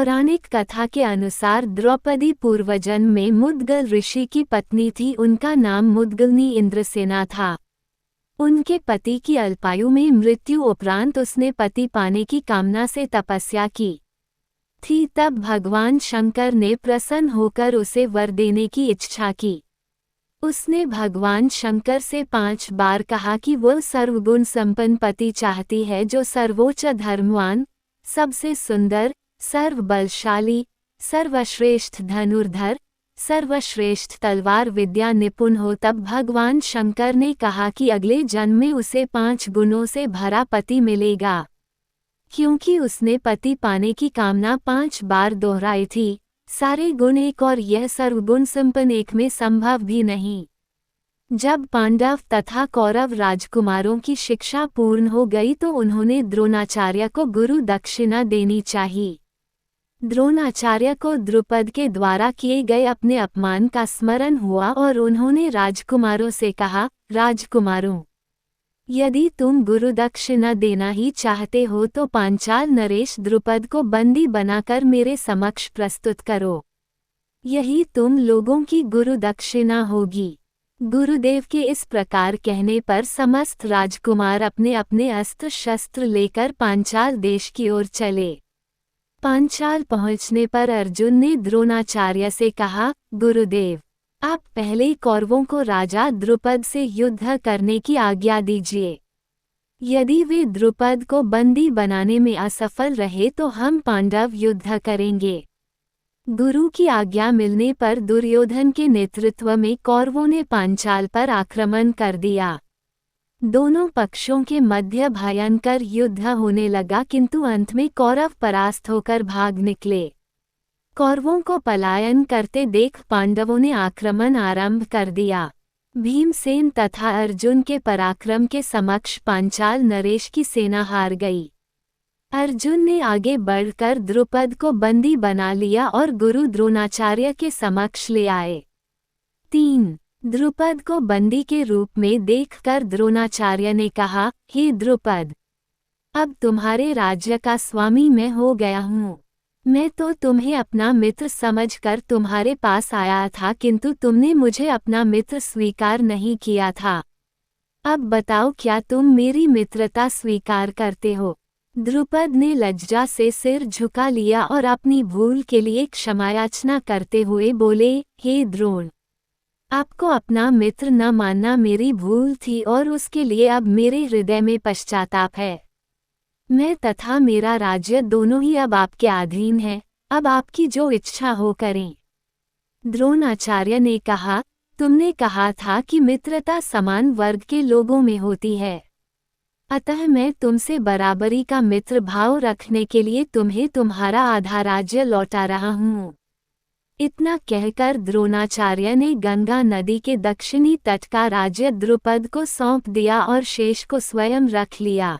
पौराणिक कथा के अनुसार द्रौपदी पूर्वजन्म में मुद्गल ऋषि की पत्नी थी। उनका नाम मुद्गलनी इंद्रसेना था। उनके पति की अल्पायु में मृत्यु उपरांत उसने पति पाने की कामना से तपस्या की थी। तब भगवान शंकर ने प्रसन्न होकर उसे वर देने की इच्छा की। उसने भगवान शंकर से 5 बार कहा कि वो सर्वगुण संपन्न पति चाहती है, जो सर्वोच्च धर्मवान, सबसे सुंदर, सर्वबलशाली, सर्वश्रेष्ठ धनुर्धर, सर्वश्रेष्ठ तलवार विद्या निपुण हो। तब भगवान शंकर ने कहा कि अगले जन्म में उसे 5 गुणों से भरा पति मिलेगा। क्योंकि उसने पति पाने की कामना 5 बार दोहराई थी, सारे गुण एक और यह सर्वगुण संपन्न एक में संभव भी नहीं। जब पांडव तथा कौरव राजकुमारों की शिक्षा पूर्ण हो गई तो उन्होंने द्रोणाचार्य को गुरु दक्षिणा देनी चाहिए। द्रोणाचार्य को द्रुपद के द्वारा किए गए अपने अपमान का स्मरण हुआ और उन्होंने राजकुमारों से कहा, राजकुमारों, यदि तुम गुरु दक्षिणा देना ही चाहते हो तो पांचाल नरेश द्रुपद को बंदी बनाकर मेरे समक्ष प्रस्तुत करो। यही तुम लोगों की गुरु दक्षिणा होगी। गुरुदेव के इस प्रकार कहने पर समस्त राजकुमार अपने अपने अस्त्र शस्त्र लेकर पांचाल देश की ओर चले। पांचाल पहुंचने पर अर्जुन ने द्रोणाचार्य से कहा, गुरुदेव, आप पहले कौरवों को राजा द्रुपद से युद्ध करने की आज्ञा दीजिए। यदि वे द्रुपद को बंदी बनाने में असफल रहे तो हम पांडव युद्ध करेंगे। गुरु की आज्ञा मिलने पर दुर्योधन के नेतृत्व में कौरवों ने पांचाल पर आक्रमण कर दिया। दोनों पक्षों के मध्य भयंकर युद्ध होने लगा, किंतु अंत में कौरव परास्त होकर भाग निकले। कौरवों को पलायन करते देख पांडवों ने आक्रमण आरंभ कर दिया। भीमसेन तथा अर्जुन के पराक्रम के समक्ष पांचाल नरेश की सेना हार गई। अर्जुन ने आगे बढ़कर द्रुपद को बंदी बना लिया और गुरु द्रोणाचार्य के समक्ष ले आए। 3. द्रुपद को बंदी के रूप में देखकर द्रोणाचार्य ने कहा, हे द्रुपद, अब तुम्हारे राज्य का स्वामी मैं हो गया हूँ। मैं तो तुम्हें अपना मित्र समझकर तुम्हारे पास आया था, किंतु तुमने मुझे अपना मित्र स्वीकार नहीं किया था। अब बताओ, क्या तुम मेरी मित्रता स्वीकार करते हो? द्रुपद ने लज्जा से सिर झुका लिया और अपनी भूल के लिए क्षमायाचना करते हुए बोले, हे द्रोण, आपको अपना मित्र न मानना मेरी भूल थी और उसके लिए अब मेरे हृदय में पश्चाताप है। मैं तथा मेरा राज्य दोनों ही अब आपके अधीन है। अब आपकी जो इच्छा हो करें। द्रोणाचार्य ने कहा, तुमने कहा था कि मित्रता समान वर्ग के लोगों में होती है, अतः मैं तुमसे बराबरी का मित्र भाव रखने के लिए तुम्हें तुम्हारा आधा राज्य लौटा रहा हूँ। इतना कहकर द्रोणाचार्य ने गंगा नदी के दक्षिणी तट का राज्य द्रुपद को सौंप दिया और शेष को स्वयं रख लिया।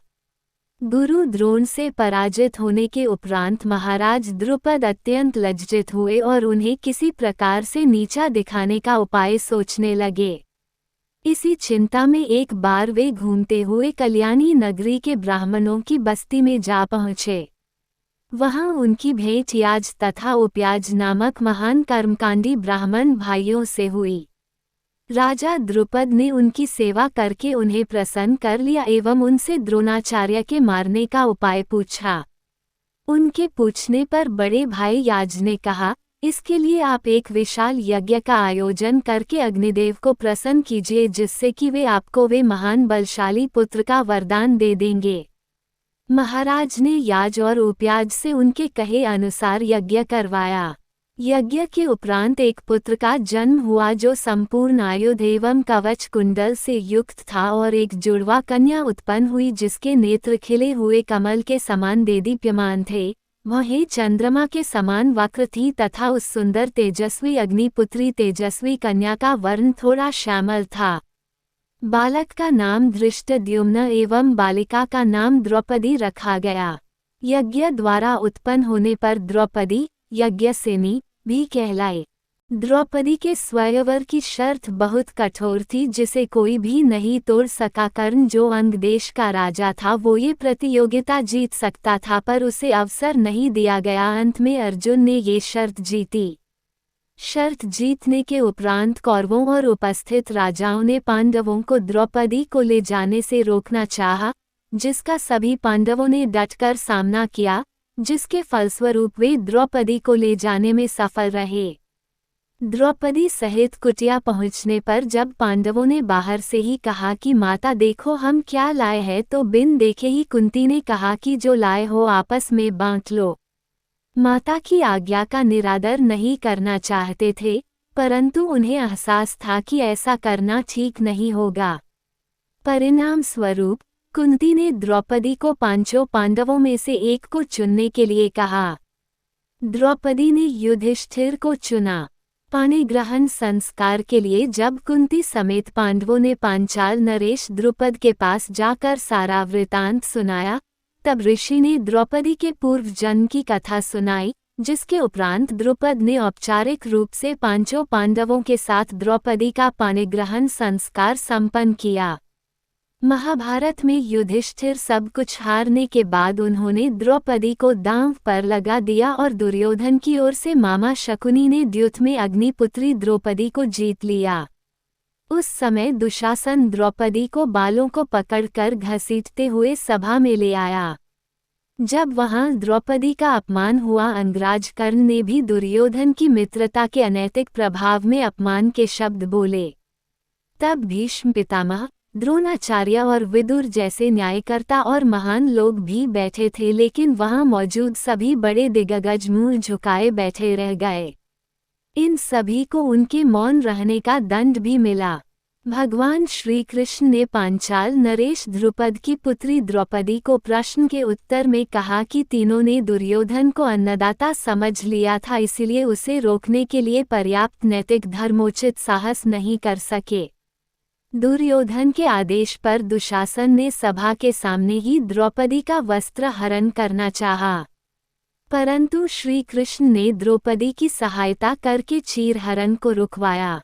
गुरु द्रोण से पराजित होने के उपरांत महाराज द्रुपद अत्यंत लज्जित हुए और उन्हें किसी प्रकार से नीचा दिखाने का उपाय सोचने लगे। इसी चिंता में एक बार वे घूमते हुए कल्याणी नगरी के ब्राह्मणों की बस्ती में जा पहुँचे। वहां उनकी भेंट याज तथा उपयाज नामक महान कर्मकांडी ब्राह्मण भाइयों से हुई। राजा द्रुपद ने उनकी सेवा करके उन्हें प्रसन्न कर लिया एवं उनसे द्रोणाचार्य के मारने का उपाय पूछा। उनके पूछने पर बड़े भाई याज ने कहा, इसके लिए आप एक विशाल यज्ञ का आयोजन करके अग्निदेव को प्रसन्न कीजिए, जिससे कि वे आपको वे महान बलशाली पुत्र का वरदान दे देंगे। महाराज ने याज और उपयाज से उनके कहे अनुसार यज्ञ करवाया। यज्ञ के उपरांत एक पुत्र का जन्म हुआ जो संपूर्ण आयुध एवं कवच कुंडल से युक्त था, और एक जुड़वा कन्या उत्पन्न हुई जिसके नेत्र खिले हुए कमल के समान देदीप्यमान थे। वह चंद्रमा के समान वक्र थी तथा उस सुंदर तेजस्वी अग्निपुत्री तेजस्वी कन्या का वर्ण थोड़ा श्यामल था। बालक का नाम धृष्टद्युम्न एवं बालिका का नाम द्रौपदी रखा गया। यज्ञ द्वारा उत्पन्न होने पर द्रौपदी यज्ञसेनी भी कहलाए। द्रौपदी के स्वयंवर की शर्त बहुत कठोर थी जिसे कोई भी नहीं तोड़ सका। कर्ण जो अंग देश का राजा था वो ये प्रतियोगिता जीत सकता था पर उसे अवसर नहीं दिया गया। अंत में अर्जुन ने ये शर्त जीती। शर्त जीतने के उपरांत कौरवों और उपस्थित राजाओं ने पांडवों को द्रौपदी को ले जाने से रोकना चाहा, जिसका सभी पांडवों ने डटकर सामना किया, जिसके फलस्वरूप वे द्रौपदी को ले जाने में सफल रहे। द्रौपदी सहित कुटिया पहुंचने पर जब पांडवों ने बाहर से ही कहा कि माता देखो हम क्या लाए हैं, तो बिन देखे ही कुंती ने कहा कि जो लाए हो आपस में बांट लो। माता की आज्ञा का निरादर नहीं करना चाहते थे, परंतु उन्हें एहसास था कि ऐसा करना ठीक नहीं होगा। परिणाम स्वरूप कुंती ने द्रौपदी को पांचों पांडवों में से एक को चुनने के लिए कहा। द्रौपदी ने युधिष्ठिर को चुना। पाणिग्रहण संस्कार के लिए जब कुंती समेत पांडवों ने पांचाल नरेश द्रुपद के पास जाकर सारा वृतांत सुनाया, तब ऋषि ने द्रौपदी के पूर्व जन्म की कथा सुनाई, जिसके उपरांत द्रुपद ने औपचारिक रूप से पांचों पांडवों के साथ द्रौपदी का पाणिग्रहण संस्कार संपन्न किया। महाभारत में युधिष्ठिर सब कुछ हारने के बाद उन्होंने द्रौपदी को दांव पर लगा दिया और दुर्योधन की ओर से मामा शकुनी ने द्युत में अग्निपुत्री द्रौपदी को जीत लिया। उस समय दुशासन द्रौपदी को बालों को पकड़कर घसीटते हुए सभा में ले आया। जब वहां द्रौपदी का अपमान हुआ, अंगराज कर्ण ने भी दुर्योधन की मित्रता के अनैतिक प्रभाव में अपमान के शब्द बोले। तब भीष्म पितामह, द्रोणाचार्य और विदुर जैसे न्यायकर्ता और महान लोग भी बैठे थे, लेकिन वहां मौजूद सभी बड़े दिग्गज मुंह झुकाए बैठे रह गए। इन सभी को उनके मौन रहने का दंड भी मिला। भगवान श्री कृष्ण ने पांचाल नरेश द्रुपद की पुत्री द्रौपदी को प्रश्न के उत्तर में कहा कि तीनों ने दुर्योधन को अन्नदाता समझ लिया था, इसलिए उसे रोकने के लिए पर्याप्त नैतिक धर्मोचित साहस नहीं कर सके। दुर्योधन के आदेश पर दुशासन ने सभा के सामने ही द्रौपदी का वस्त्र हरण करना चाहा, परंतु श्री कृष्ण ने द्रौपदी की सहायता करके चीरहरण को रुकवाया।